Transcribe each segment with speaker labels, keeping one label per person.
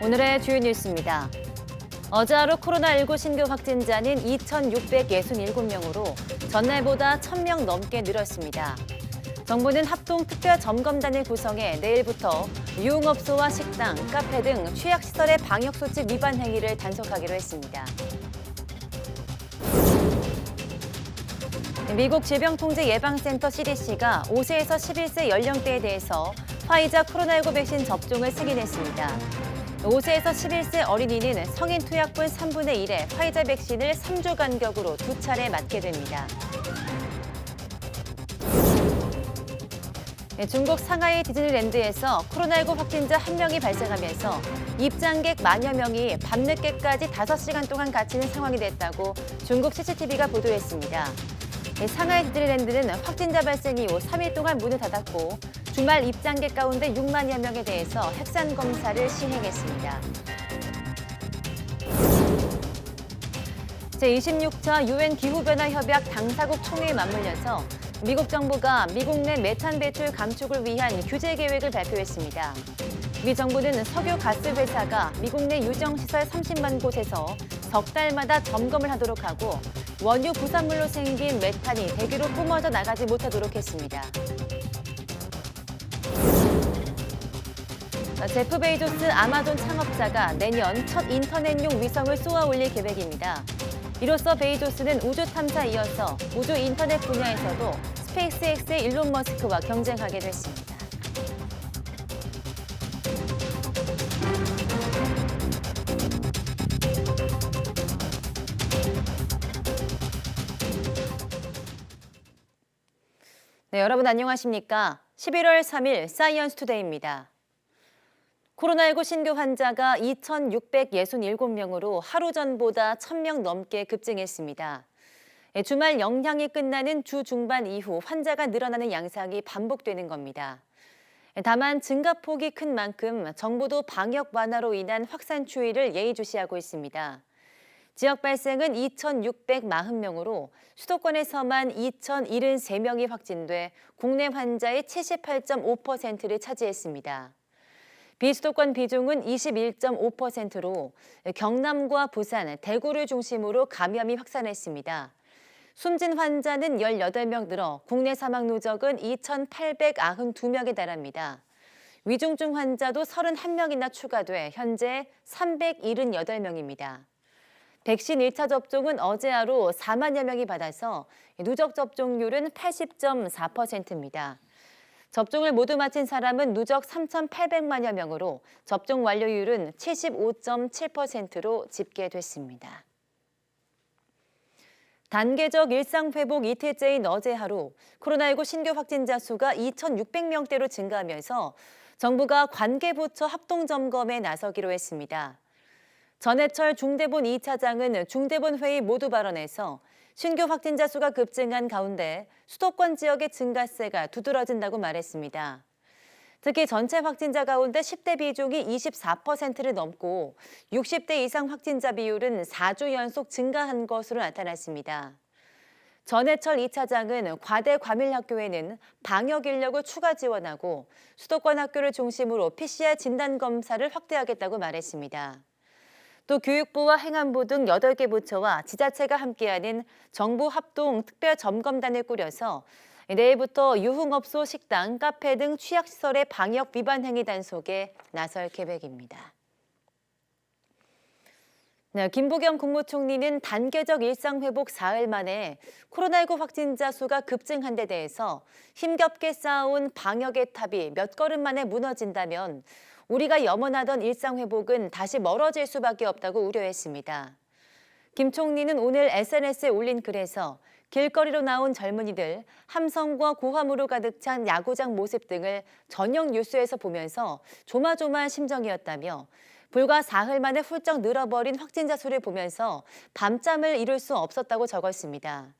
Speaker 1: 오늘의 주요 뉴스입니다. 어제 하루 코로나19 신규 확진자는 2,667명으로 전날보다 1,000명 넘게 늘었습니다. 정부는 합동특별점검단을 구성해 내일부터 유흥업소와 식당, 카페 등 취약시설의 방역수칙 위반 행위를 단속하기로 했습니다. 미국 질병통제예방센터 CDC가 5세에서 11세 연령대에 대해서 화이자 코로나19 백신 접종을 승인했습니다. 5세에서 11세 어린이는 성인 투약분 3분의 1의 화이자 백신을 3주 간격으로 2차례 맞게 됩니다. 중국 상하이 디즈니랜드에서 코로나19 확진자 1명이 발생하면서 입장객 만여 명이 밤늦게까지 5시간 동안 갇히는 상황이 됐다고 중국 CCTV가 보도했습니다. 상하이 디즈니랜드는 확진자 발생 이후 3일 동안 문을 닫았고 주말 입장객 가운데 6만여 명에 대해서 핵산 검사를 시행했습니다. 제26차 유엔 기후변화 협약 당사국 총회에 맞물려서 미국 정부가 미국 내 메탄 배출 감축을 위한 규제 계획을 발표했습니다. 미 정부는 석유 가스 회사가 미국 내 유정시설 30만 곳에서 석 달마다 점검을 하도록 하고 원유 부산물로 생긴 메탄이 대기로 뿜어져 나가지 못하도록 했습니다. 제프 베이조스 아마존 창업자가 내년 첫 인터넷용 위성을 쏘아 올릴 계획입니다. 이로써 베이조스는 우주 탐사에 이어서 우주 인터넷 분야에서도 스페이스X의 일론 머스크와 경쟁하게 됐습니다. 네, 여러분 안녕하십니까? 11월 3일 사이언스 투데이입니다. 코로나19 신규 환자가 2,667명으로 하루 전보다 1,000명 넘게 급증했습니다. 주말 영향이 끝나는 주 중반 이후 환자가 늘어나는 양상이 반복되는 겁니다. 다만 증가폭이 큰 만큼 정부도 방역 완화로 인한 확산 추이를 예의주시하고 있습니다. 지역 발생은 2,640명으로 수도권에서만 2,073명이 확진돼 국내 환자의 78.5%를 차지했습니다. 비수도권 비중은 21.5%로 경남과 부산, 대구를 중심으로 감염이 확산했습니다. 숨진 환자는 18명 늘어 국내 사망 누적은 2,892명에 달합니다. 위중증 환자도 31명이나 추가돼 현재 378명입니다. 백신 1차 접종은 어제 하루 4만여 명이 받아서 누적 접종률은 80.4%입니다. 접종을 모두 마친 사람은 누적 3,800만여 명으로 접종 완료율은 75.7%로 집계됐습니다. 단계적 일상회복 이틀째인 어제 하루 코로나19 신규 확진자 수가 2,600명대로 증가하면서 정부가 관계부처 합동점검에 나서기로 했습니다. 전해철 중대본 2차장은 중대본 회의 모두 발언에서 신규 확진자 수가 급증한 가운데 수도권 지역의 증가세가 두드러진다고 말했습니다. 특히 전체 확진자 가운데 10대 비중이 24%를 넘고 60대 이상 확진자 비율은 4주 연속 증가한 것으로 나타났습니다. 전해철 2차장은 과대 과밀학교에는 방역 인력을 추가 지원하고 수도권 학교를 중심으로 PCR 진단 검사를 확대하겠다고 말했습니다. 또 교육부와 행안부 등 8개 부처와 지자체가 함께하는 정부 합동 특별점검단을 꾸려서 내일부터 유흥업소, 식당, 카페 등 취약시설의 방역 위반 행위 단속에 나설 계획입니다. 네, 김부겸 국무총리는 단계적 일상회복 4일 만에 코로나19 확진자 수가 급증한 데 대해서 힘겹게 쌓아온 방역의 탑이 몇 걸음 만에 무너진다면 우리가 염원하던 일상회복은 다시 멀어질 수밖에 없다고 우려했습니다. 김 총리는 오늘 SNS에 올린 글에서 길거리로 나온 젊은이들, 함성과 고함으로 가득 찬 야구장 모습 등을 저녁 뉴스에서 보면서 조마조마한 심정이었다며 불과 사흘 만에 훌쩍 늘어버린 확진자 수를 보면서 밤잠을 이룰 수 없었다고 적었습니다.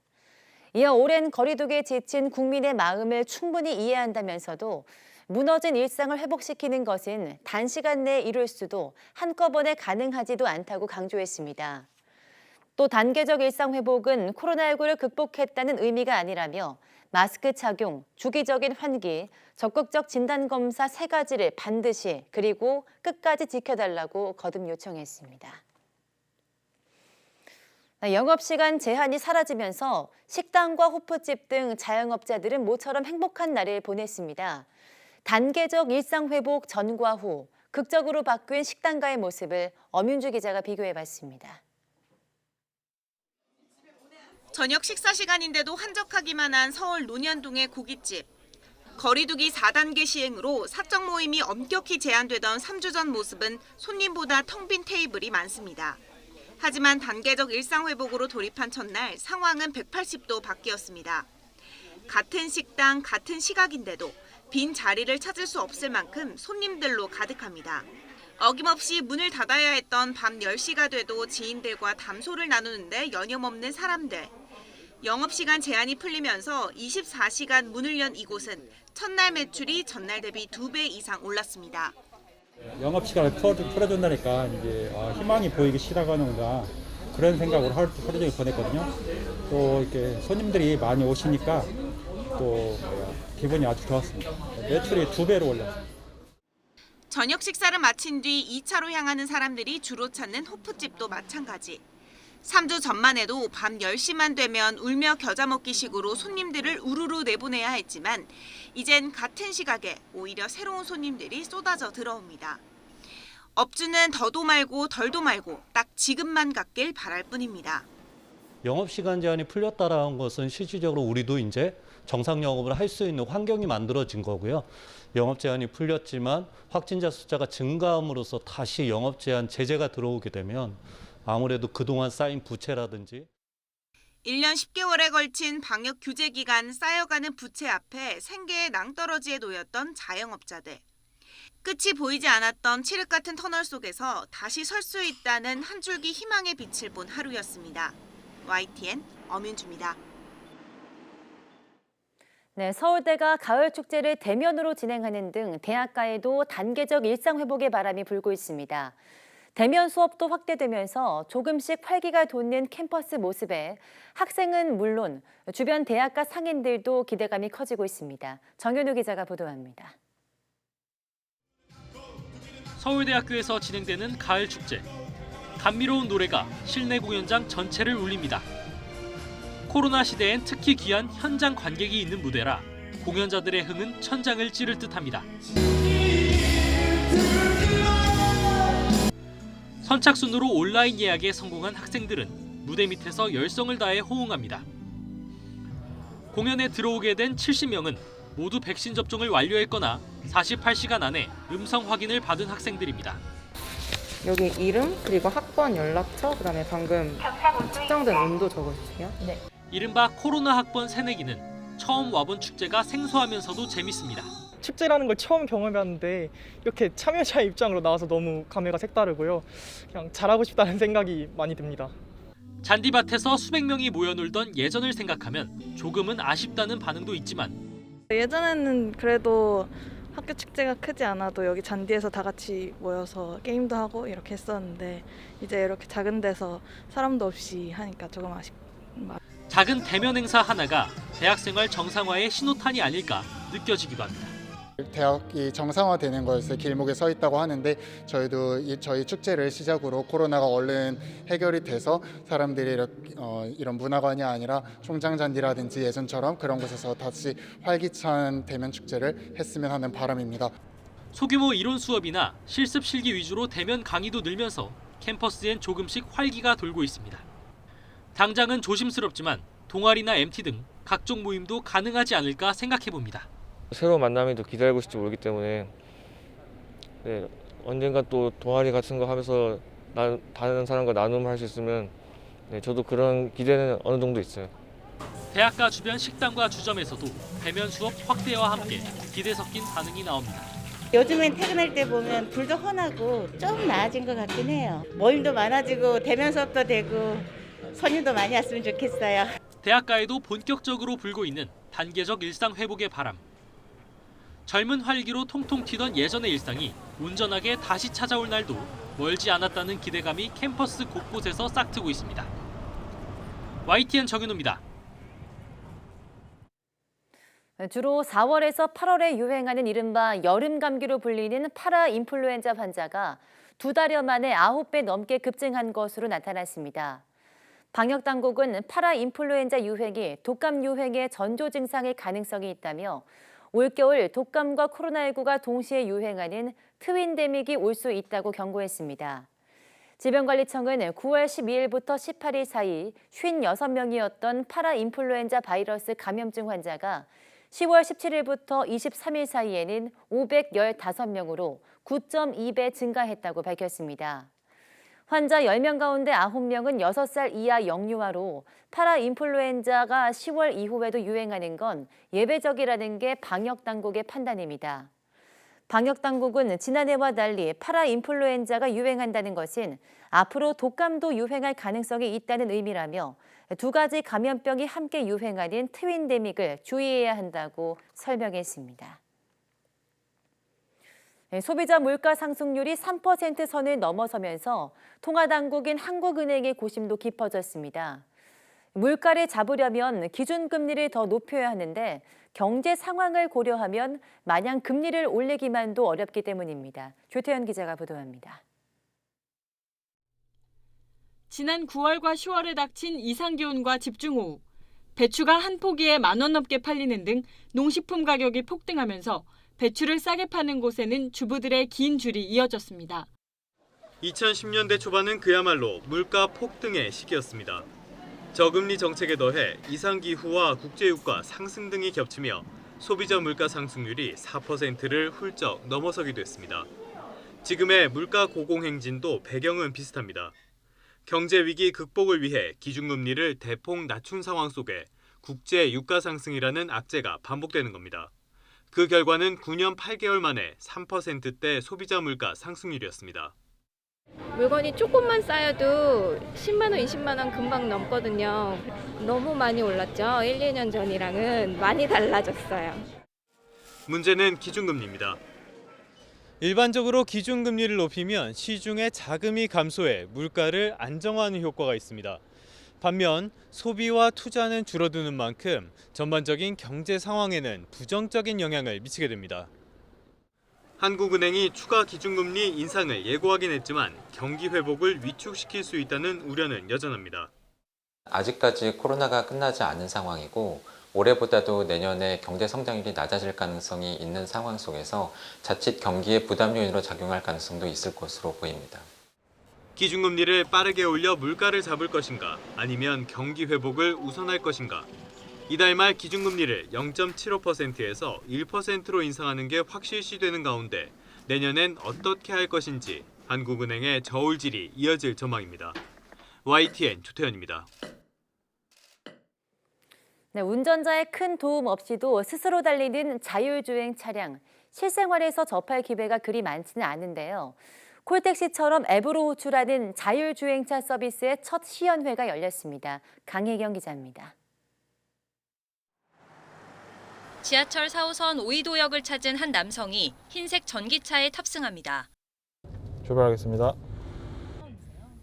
Speaker 1: 이어 오랜 거리두기에 지친 국민의 마음을 충분히 이해한다면서도 무너진 일상을 회복시키는 것은 단시간 내에 이룰 수도 한꺼번에 가능하지도 않다고 강조했습니다. 또 단계적 일상 회복은 코로나19를 극복했다는 의미가 아니라며 마스크 착용, 주기적인 환기, 적극적 진단검사 3가지를 반드시 그리고 끝까지 지켜달라고 거듭 요청했습니다. 영업시간 제한이 사라지면서 식당과 호프집 등 자영업자들은 모처럼 행복한 날을 보냈습니다. 단계적 일상회복 전과 후 극적으로 바뀐 식당가의 모습을 엄윤주 기자가 비교해봤습니다.
Speaker 2: 저녁 식사 시간인데도 한적하기만 한 서울 논현동의 고깃집. 거리두기 4단계 시행으로 사적 모임이 엄격히 제한되던 3주 전 모습은 손님보다 텅 빈 테이블이 많습니다. 하지만 단계적 일상회복으로 돌입한 첫날 상황은 180도 바뀌었습니다. 같은 식당, 같은 시각인데도 빈 자리를 찾을 수 없을 만큼 손님들로 가득합니다. 어김없이 문을 닫아야 했던 밤 10시가 돼도 지인들과 담소를 나누는데 여념없는 사람들. 영업시간 제한이 풀리면서 24시간 문을 연 이곳은 첫날 매출이 전날 대비 2배 이상 올랐습니다.
Speaker 3: 영업시간을 풀어준다니까 이제 희망이 보이기 시작하는구나 그런 생각으로 하루 종일 보냈거든요. 또 이렇게 손님들이 많이 오시니까 또 기분이 아주 좋았습니다. 매출이 2배로 올랐어요.
Speaker 2: 저녁 식사를 마친 뒤 2차로 향하는 사람들이 주로 찾는 호프집도 마찬가지. 3주 전만 해도 밤 10시만 되면 울며 겨자 먹기식으로 손님들을 우르르 내보내야 했지만 이젠 같은 시각에 오히려 새로운 손님들이 쏟아져 들어옵니다. 업주는 더도 말고 덜도 말고 딱 지금만 갖길 바랄 뿐입니다.
Speaker 4: 영업시간 제한이 풀렸다라는 것은 실질적으로 우리도 이제 정상 영업을 할 수 있는 환경이 만들어진 거고요. 영업 제한이 풀렸지만 확진자 숫자가 증가함으로써 다시 영업 제한 제재가 들어오게 되면 아무래도 그동안 쌓인 부채라든지
Speaker 2: 1년 10개월에 걸친 방역 규제 기간 쌓여가는 부채 앞에 생계의 낭떠러지에 놓였던 자영업자들. 끝이 보이지 않았던 칠흑 같은 터널 속에서 다시 설 수 있다는 한 줄기 희망의 빛을 본 하루였습니다. YTN 엄윤주입니다.
Speaker 1: 네, 서울대가 가을 축제를 대면으로 진행하는 등 대학가에도 단계적 일상 회복의 바람이 불고 있습니다. 대면 수업도 확대되면서 조금씩 활기가 돋는 캠퍼스 모습에 학생은 물론 주변 대학가 상인들도 기대감이 커지고 있습니다. 정현우 기자가 보도합니다.
Speaker 5: 서울대학교에서 진행되는 가을 축제. 감미로운 노래가 실내 공연장 전체를 울립니다. 코로나 시대엔 특히 귀한 현장 관객이 있는 무대라 공연자들의 흥은 천장을 찌를 듯합니다. 선착순으로 온라인 예약에 성공한 학생들은 무대 밑에서 열성을 다해 호응합니다. 공연에 들어오게 된 70명은 모두 백신 접종을 완료했거나 48시간 안에 음성 확인을 받은 학생들입니다.
Speaker 6: 여기 이름, 그리고 학번 연락처, 그다음에 방금 측정된 온도 적어주세요.
Speaker 1: 네.
Speaker 5: 이른바 코로나 학번 새내기는 처음 와본 축제가 생소하면서도 재밌습니다.
Speaker 7: 축제라는 걸 처음 경험해봤는데 이렇게 참여자의 입장으로 나와서 너무 감회가 색다르고요. 그냥 잘하고 싶다는 생각이 많이 듭니다.
Speaker 5: 잔디밭에서 수백 명이 모여 놀던 예전을 생각하면 조금은 아쉽다는 반응도 있지만
Speaker 8: 예전에는 그래도 학교 축제가 크지 않아도 여기 잔디에서 다 같이 모여서 게임도 하고 이렇게 했었는데 이제 이렇게 작은 데서 사람도 없이 하니까 조금 아쉽다.
Speaker 5: 작은 대면 행사 하나가 대학생활 정상화의 신호탄이 아닐까 느껴지기도 합니다.
Speaker 9: 대학이 정상화되는 것을 길목에 서 있다고 하는데 저희도 저희 축제를 시작으로 코로나가 얼른 해결이 돼서 사람들이 이런 문화관이 아니라 총장잔디라든지 예전처럼 그런 곳에서 다시 활기찬 대면 축제를 했으면 하는 바람입니다.
Speaker 5: 소규모 이론 수업이나 실습 실기 위주로 대면 강의도 늘면서 캠퍼스엔 조금씩 활기가 돌고 있습니다. 당장은 조심스럽지만 동아리나 MT 등 각종 모임도 가능하지 않을까 생각해봅니다.
Speaker 10: 새로운 만남이 더 기다리고 있을지 모르기 때문에 언젠가 또 동아리 같은 거 하면서 다른 사람과 나눔할 수 있으면 저도 그런 기대는 어느 정도 있어요.
Speaker 5: 대학가 주변 식당과 주점에서도 대면 수업 확대와 함께 기대 섞인 반응이 나옵니다.
Speaker 11: 요즘엔 퇴근할 때 보면 불도 환하고 좀 나아진 것 같긴 해요. 모임도 많아지고 대면 수업도 되고 손님도 많이 왔으면 좋겠어요.
Speaker 5: 대학가에도 본격적으로 불고 있는 단계적 일상 회복의 바람. 젊은 활기로 통통 튀던 예전의 일상이 온전하게 다시 찾아올 날도 멀지 않았다는 기대감이 캠퍼스 곳곳에서 싹트고 있습니다. YTN 정윤호입니다.
Speaker 1: 주로 4월에서 8월에 유행하는 이른바 여름 감기로 불리는 파라인플루엔자 환자가 2달여 만에 9배 넘게 급증한 것으로 나타났습니다. 방역당국은 파라인플루엔자 유행이 독감 유행의 전조 증상일 가능성이 있다며 올겨울 독감과 코로나19가 동시에 유행하는 트윈데믹이 올 수 있다고 경고했습니다. 질병관리청은 9월 12일부터 18일 사이 56명이었던 파라인플루엔자 바이러스 감염증 환자가 10월 17일부터 23일 사이에는 515명으로 9.2배 증가했다고 밝혔습니다. 환자 10명 가운데 9명은 6살 이하 영유아로 파라인플루엔자가 10월 이후에도 유행하는 건 예외적이라는 게 방역당국의 판단입니다. 방역당국은 지난해와 달리 파라인플루엔자가 유행한다는 것은 앞으로 독감도 유행할 가능성이 있다는 의미라며 2가지 감염병이 함께 유행하는 트윈데믹을 주의해야 한다고 설명했습니다. 소비자 물가 상승률이 3% 선을 넘어서면서 통화당국인 한국은행의 고심도 깊어졌습니다. 물가를 잡으려면 기준금리를 더 높여야 하는데 경제 상황을 고려하면 마냥 금리를 올리기만도 어렵기 때문입니다. 조태현 기자가 보도합니다.
Speaker 12: 지난 9월과 10월에 닥친 이상기온과 집중호우, 배추가 한 포기에 10,000원 넘게 팔리는 등 농식품 가격이 폭등하면서 배추를 싸게 파는 곳에는 주부들의 긴 줄이 이어졌습니다.
Speaker 13: 2010년대 초반은 그야말로 물가 폭등의 시기였습니다. 저금리 정책에 더해 이상기후와 국제유가 상승 등이 겹치며 소비자 물가 상승률이 4%를 훌쩍 넘어서기도 했습니다. 지금의 물가 고공행진도 배경은 비슷합니다. 경제 위기 극복을 위해 기준금리를 대폭 낮춘 상황 속에 국제 유가 상승이라는 악재가 반복되는 겁니다. 그 결과는 9년 8개월 만에 3%대 소비자 물가 상승률이었습니다.
Speaker 14: 물건이 조금만 쌓여도 10만 원, 20만 원 금방 넘거든요. 너무 많이 올랐죠. 1, 2년 전이랑은 많이 달라졌어요.
Speaker 13: 문제는 기준금리입니다. 일반적으로 기준금리를 높이면 시중의 자금이 감소해 물가를 안정화하는 효과가 있습니다. 반면 소비와 투자는 줄어드는 만큼 전반적인 경제 상황에는 부정적인 영향을 미치게 됩니다. 한국은행이 추가 기준금리 인상을 예고하긴 했지만 경기 회복을 위축시킬 수 있다는 우려는 여전합니다.
Speaker 15: 아직까지 코로나가 끝나지 않은 상황이고 올해보다도 내년에 경제 성장률이 낮아질 가능성이 있는 상황 속에서 자칫 경기에 부담 요인으로 작용할 가능성도 있을 것으로 보입니다.
Speaker 13: 기준금리를 빠르게 올려 물가를 잡을 것인가 아니면 경기 회복을 우선할 것인가. 이달 말 기준금리를 0.75%에서 1%로 인상하는 게 확실시되는 가운데 내년엔 어떻게 할 것인지 한국은행의 저울질이 이어질 전망입니다. YTN 조태현입니다.
Speaker 1: 네, 운전자의 큰 도움 없이도 스스로 달리는 자율주행 차량. 실생활에서 접할 기회가 그리 많지는 않은데요. 콜택시처럼 앱으로 호출하는 자율주행차 서비스의 첫 시연회가 열렸습니다. 강혜경 기자입니다.
Speaker 16: 지하철 4호선 오이도역을 찾은 한 남성이 흰색 전기차에 탑승합니다.
Speaker 17: 출발하겠습니다.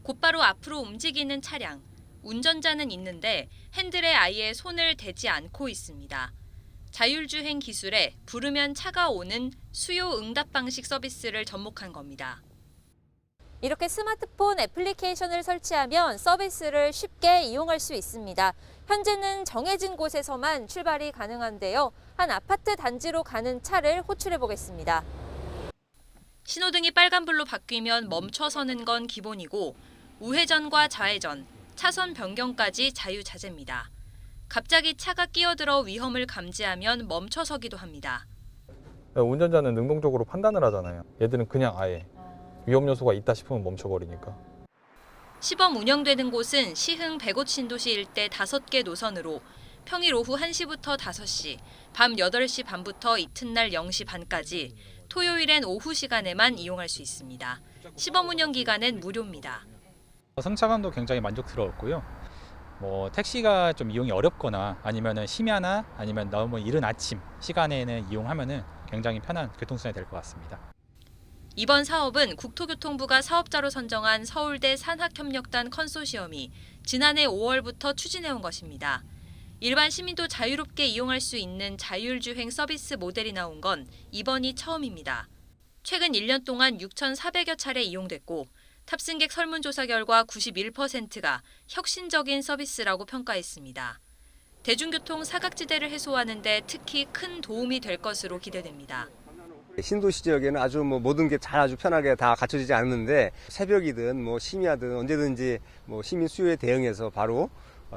Speaker 16: 곧바로 앞으로 움직이는 차량. 운전자는 있는데 핸들에 아예 손을 대지 않고 있습니다. 자율주행 기술에 부르면 차가 오는 수요 응답 방식 서비스를 접목한 겁니다.
Speaker 18: 이렇게 스마트폰 애플리케이션을 설치하면 서비스를 쉽게 이용할 수 있습니다. 현재는 정해진 곳에서만 출발이 가능한데요. 한 아파트 단지로 가는 차를 호출해 보겠습니다.
Speaker 16: 신호등이 빨간불로 바뀌면 멈춰서는 건 기본이고 우회전과 좌회전, 차선 변경까지 자유자재입니다. 갑자기 차가 끼어들어 위험을 감지하면 멈춰서기도 합니다.
Speaker 17: 운전자는 능동적으로 판단을 하잖아요. 얘들은 그냥 아예 위험 요소가 있다 싶으면 멈춰버리니까.
Speaker 16: 시범 운영되는 곳은 시흥 백옷 신도시 일대 5개 노선으로 평일 오후 1시부터 5시, 밤 8시 반부터 이튿날 0시 반까지 토요일엔 오후 시간에만 이용할 수 있습니다. 시범 운영 기간은 무료입니다.
Speaker 19: 승차감도 굉장히 만족스러웠고요. 택시가 좀 이용이 어렵거나 아니면 심야나 아니면 너무 이른 아침 시간에는 이용하면은 굉장히 편한 교통수단이 될 것 같습니다.
Speaker 16: 이번 사업은 국토교통부가 사업자로 선정한 서울대 산학협력단 컨소시엄이 지난해 5월부터 추진해온 것입니다. 일반 시민도 자유롭게 이용할 수 있는 자율주행 서비스 모델이 나온 건 이번이 처음입니다. 최근 1년 동안 6,400여 차례 이용됐고 탑승객 설문조사 결과 91%가 혁신적인 서비스라고 평가했습니다. 대중교통 사각지대를 해소하는 데 특히 큰 도움이 될 것으로 기대됩니다.
Speaker 20: 신도시 지역에는 아주 모든 게 잘 아주 편하게 다 갖춰지지 않는데 새벽이든 심야든 언제든지 시민 수요에 대응해서 바로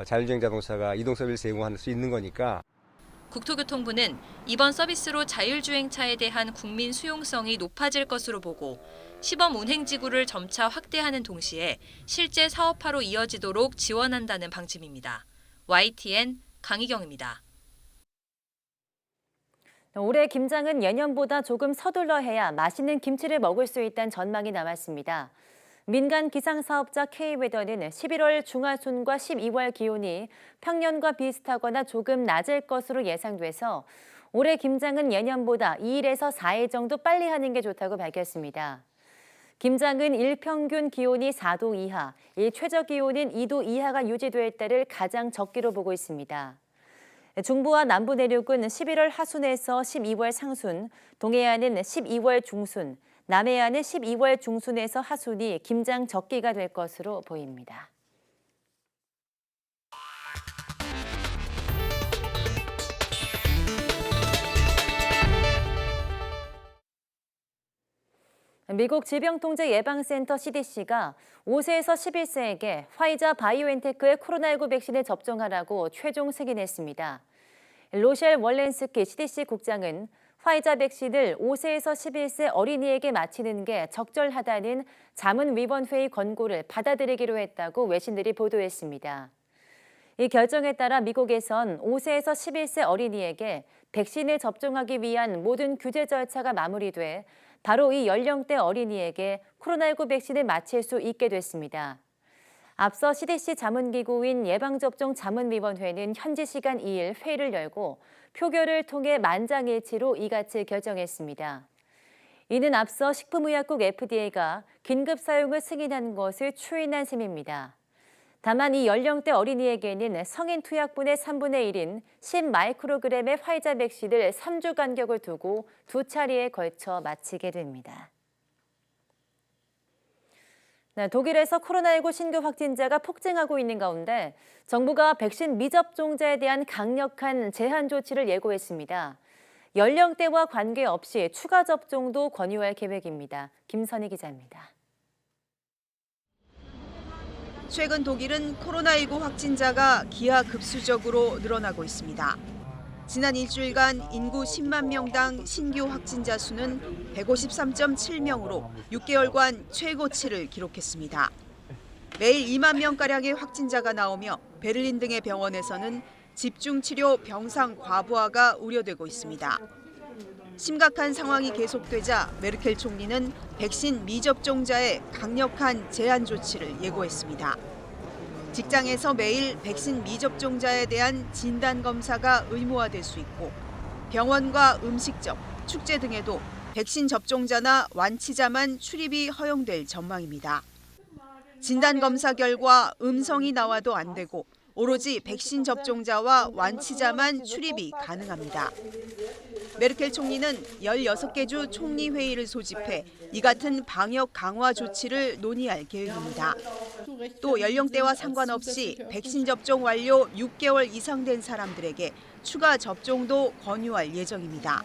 Speaker 20: 자율주행 자동차가 이동 서비스 제공할 수 있는 거니까.
Speaker 16: 국토교통부는 이번 서비스로 자율주행차에 대한 국민 수용성이 높아질 것으로 보고 시범 운행지구를 점차 확대하는 동시에 실제 사업화로 이어지도록 지원한다는 방침입니다. YTN 강희경입니다.
Speaker 1: 올해 김장은 예년보다 조금 서둘러 해야 맛있는 김치를 먹을 수 있다는 전망이 나왔습니다. 민간 기상사업자 K웨더는 11월 중하순과 12월 기온이 평년과 비슷하거나 조금 낮을 것으로 예상돼서 올해 김장은 예년보다 2일에서 4일 정도 빨리 하는 게 좋다고 밝혔습니다. 김장은 일평균 기온이 4도 이하, 최저 기온은 2도 이하가 유지될 때를 가장 적기로 보고 있습니다. 중부와 남부 내륙은 11월 하순에서 12월 상순, 동해안은 12월 중순, 남해안은 12월 중순에서 하순이 김장 적기가 될 것으로 보입니다. 미국 질병통제예방센터 CDC가 5세에서 11세에게 화이자 바이오엔테크의 코로나19 백신을 접종하라고 최종 승인했습니다. 로셸 월렌스키 CDC 국장은 화이자 백신을 5세에서 11세 어린이에게 맞히는 게 적절하다는 자문위원회의 권고를 받아들이기로 했다고 외신들이 보도했습니다. 이 결정에 따라 미국에선 5세에서 11세 어린이에게 백신을 접종하기 위한 모든 규제 절차가 마무리돼 바로 이 연령대 어린이에게 코로나19 백신을 맞힐 수 있게 됐습니다. 앞서 CDC 자문기구인 예방접종자문위원회는 현지 시간 2일 회의를 열고 표결을 통해 만장일치로 이같이 결정했습니다. 이는 앞서 식품의약국 FDA가 긴급 사용을 승인한 것을 추인한 셈입니다. 다만 이 연령대 어린이에게는 성인 투약분의 3분의 1인 10마이크로그램의 화이자 백신을 3주 간격을 두고 2차례에 걸쳐 맞히게 됩니다. 독일에서 코로나19 신규 확진자가 폭증하고 있는 가운데 정부가 백신 미접종자에 대한 강력한 제한 조치를 예고했습니다. 연령대와 관계없이 추가 접종도 권유할 계획입니다. 김선희 기자입니다.
Speaker 2: 최근 독일은 코로나19 확진자가 기하급수적으로 늘어나고 있습니다. 지난 일주일간 인구 10만 명당 신규 확진자 수는 153.7명으로 6개월간 최고치를 기록했습니다. 매일 2만 명가량의 확진자가 나오며 베를린 등의 병원에서는 집중치료 병상 과부하가 우려되고 있습니다. 심각한 상황이 계속되자 메르켈 총리는 백신 미접종자의 강력한 제한 조치를 예고했습니다. 직장에서 매일 백신 미접종자에 대한 진단검사가 의무화될 수 있고 병원과 음식점, 축제 등에도 백신 접종자나 완치자만 출입이 허용될 전망입니다. 진단검사 결과 음성이 나와도 안 되고 오로지 백신 접종자와 완치자만 출입이 가능합니다. 메르켈 총리는 16개 주 총리 회의를 소집해 이 같은 방역 강화 조치를 논의할 계획입니다. 또 연령대와 상관없이 백신 접종 완료 6개월 이상 된 사람들에게 추가 접종도 권유할 예정입니다.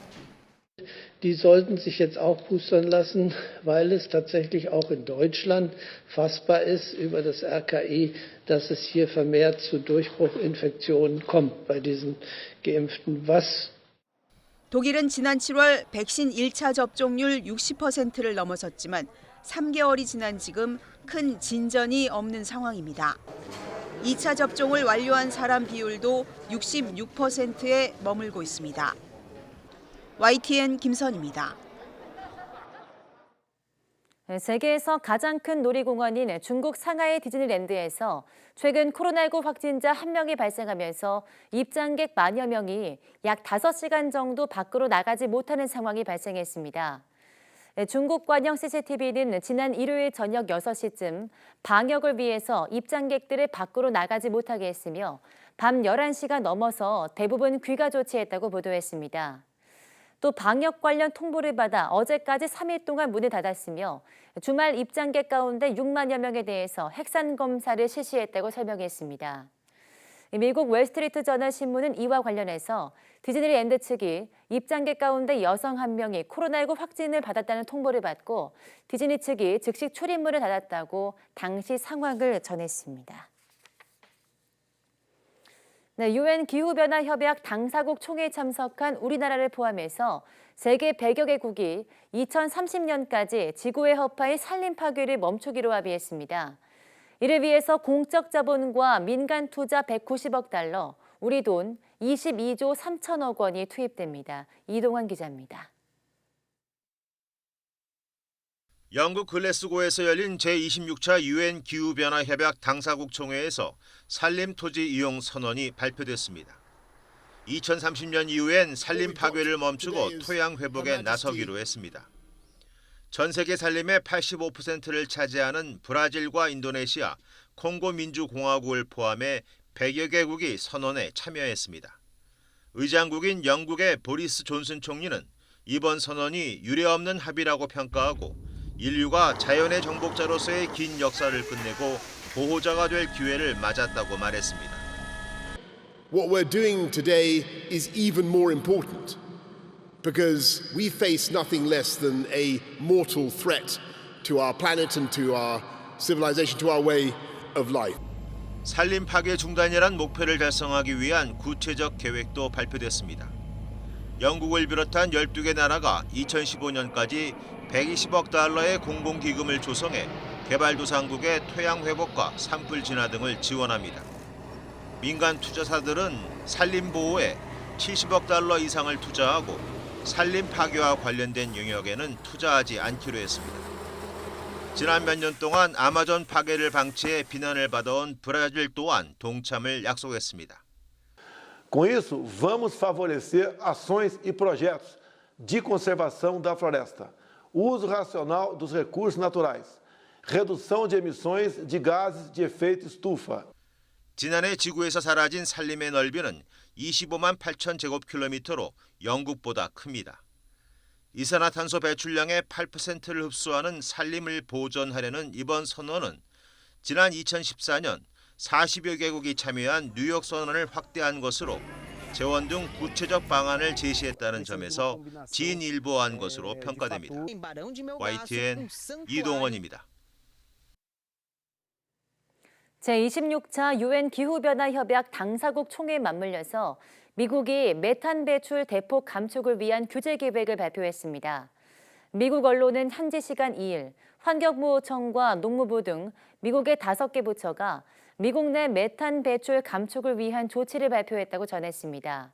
Speaker 21: Die sollten sich jetzt auch boostern lassen, weil es tatsächlich auch in Deutschland fassbar ist über das RKI, dass es hier vermehrt zu Durchbruchinfektionen kommt bei diesen Geimpften.
Speaker 2: 독일은 지난 7월 백신 1차 접종률 60%를 넘어섰지만 3개월이 지난 지금 큰 진전이 없는 상황입니다. 2차 접종을 완료한 사람 비율도 66%에 머물고 있습니다. YTN 김선입니다.
Speaker 1: 세계에서 가장 큰 놀이공원인 중국 상하이 디즈니랜드에서 최근 코로나19 확진자 1명이 발생하면서 입장객 만여 명이 약 5시간 정도 밖으로 나가지 못하는 상황이 발생했습니다. 중국 관영 CCTV는 지난 일요일 저녁 6시쯤 방역을 위해서 입장객들을 밖으로 나가지 못하게 했으며 밤 11시가 넘어서 대부분 귀가 조치했다고 보도했습니다. 또 방역 관련 통보를 받아 어제까지 3일 동안 문을 닫았으며 주말 입장객 가운데 6만여 명에 대해서 핵산 검사를 실시했다고 설명했습니다. 미국 월스트리트 저널 신문은 이와 관련해서 디즈니랜드 측이 입장객 가운데 여성 1명이 코로나19 확진을 받았다는 통보를 받고 디즈니 측이 즉시 출입문을 닫았다고 당시 상황을 전했습니다. 네, UN 기후변화협약 당사국 총회에 참석한 우리나라를 포함해서 세계 100여 개국이 2030년까지 지구의 허파인 산림 파괴를 멈추기로 합의했습니다. 이를 위해서 공적 자본과 민간 투자 190억 달러, 우리 돈 22조 3천억 원이 투입됩니다. 이동환 기자입니다.
Speaker 3: 영국 글래스고에서 열린 제26차 UN 기후변화협약 당사국 총회에서 산림 토지 이용 선언이 발표됐습니다. 2030년 이후엔 산림 파괴를 멈추고 토양 회복에 나서기로 했습니다. 전 세계 산림의 85%를 차지하는 브라질과 인도네시아, 콩고 민주공화국을 포함해 100여 개국이 선언에 참여했습니다. 의장국인 영국의 보리스 존슨 총리는 이번 선언이 유례없는 합의라고 평가하고 인류가 자연의 정복자로서의 긴 역사를 끝내고 보호자가 될 기회를 맞았다고 말했습니다.
Speaker 22: What we're doing today is even more important because we face nothing less than a mortal threat to our planet and to our civilization, to our way of life.
Speaker 3: 산림 파괴 중단이란 목표를 달성하기 위한 구체적 계획도 발표됐습니다. 영국을 비롯한 12개 나라가 2015년까지 120억 달러의 공공기금을 조성해 개발도상국의 토양 회복과 산불 진화 등을 지원합니다. 민간 투자사들은 산림 보호에 70억 달러 이상을 투자하고 산림 파괴와 관련된 영역에는 투자하지 않기로 했습니다. 지난 몇 년 동안 아마존 파괴를 방치해 비난을 받아온 브라질 또한 동참을 약속했습니다.
Speaker 23: Com isso, vamos favorecer ações e projetos de conservação da floresta, uso racional dos recursos naturais, redução de emissões de gases de efeito estufa.
Speaker 3: 지난해 지구에서 사라진 산림의 넓이는 25만 8천 제곱킬로미터로 영국보다 큽니다. 이산화탄소 배출량의 8%를 흡수하는 산림을 보존하려는 이번 선언은 지난 2014년 40여 개국이 참여한 뉴욕 선언을 확대한 것으로 재원 등 구체적 방안을 제시했다는 점에서 진일보한 것으로 평가됩니다. YTN 이동원입니다.
Speaker 1: 제26차 UN 기후변화협약 당사국 총회에 맞물려서 미국이 메탄 배출 대폭 감축을 위한 규제 계획을 발표했습니다. 미국 언론은 현지 시간 2일 환경보호청과 농무부 등 미국의 5개 부처가 미국 내 메탄 배출 감축을 위한 조치를 발표했다고 전했습니다.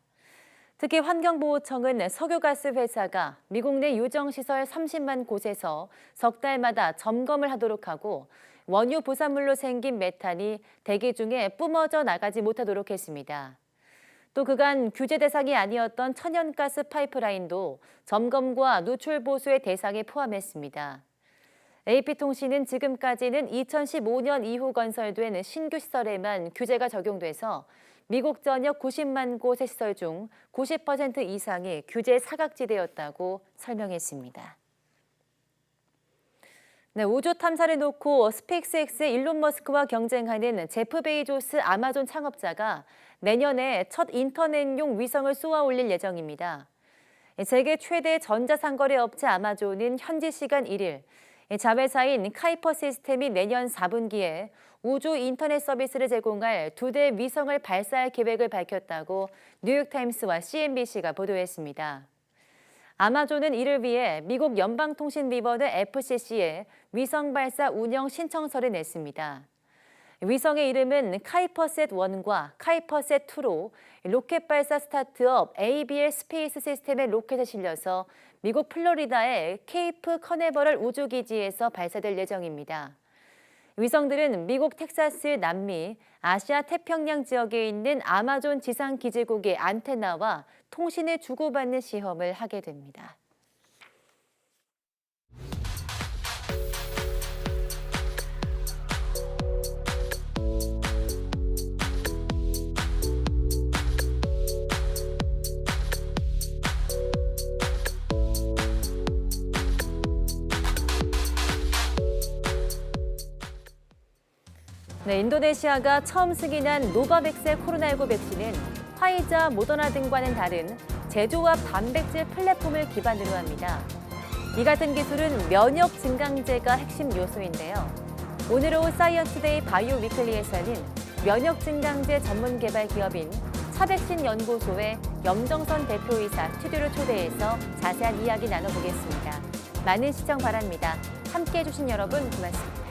Speaker 1: 특히 환경보호청은 석유가스 회사가 미국 내 유정시설 30만 곳에서 석 달마다 점검을 하도록 하고 원유 부산물로 생긴 메탄이 대기 중에 뿜어져 나가지 못하도록 했습니다. 또 그간 규제 대상이 아니었던 천연가스 파이프라인도 점검과 누출 보수의 대상에 포함했습니다. AP통신은 지금까지는 2015년 이후 건설된 신규 시설에만 규제가 적용돼서 미국 전역 90만 곳의 시설 중 90% 이상이 규제 사각지대였다고 설명했습니다. 네, 우주 탐사를 놓고 스페이스X의 일론 머스크와 경쟁하는 제프 베이조스 아마존 창업자가 내년에 첫 인터넷용 위성을 쏘아 올릴 예정입니다. 세계 최대 전자상거래 업체 아마존은 현지 시간 1일 자회사인 카이퍼 시스템이 내년 4분기에 우주 인터넷 서비스를 제공할 2대 위성을 발사할 계획을 밝혔다고 뉴욕타임스와 CNBC가 보도했습니다. 아마존은 이를 위해 미국 연방통신위원회 FCC에 위성 발사 운영 신청서를 냈습니다. 위성의 이름은 카이퍼셋1과 카이퍼셋2로 로켓 발사 스타트업 ABL 스페이스 시스템의 로켓에 실려서 미국 플로리다의 케이프 커네버럴 우주기지에서 발사될 예정입니다. 위성들은 미국 텍사스 남미, 아시아 태평양 지역에 있는 아마존 지상기지국의 안테나와 통신을 주고받는 시험을 하게 됩니다. 네, 인도네시아가 처음 승인한 노바백스의 코로나19 백신은 화이자, 모더나 등과는 다른 제조합 단백질 플랫폼을 기반으로 합니다. 이 같은 기술은 면역 증강제가 핵심 요소인데요. 오늘 오후 사이언스데이 바이오 위클리에서는 면역 증강제 전문 개발 기업인 차백신 연구소의 염정선 대표이사 스튜디오로 초대해서 자세한 이야기 나눠보겠습니다. 많은 시청 바랍니다. 함께해 주신 여러분 고맙습니다.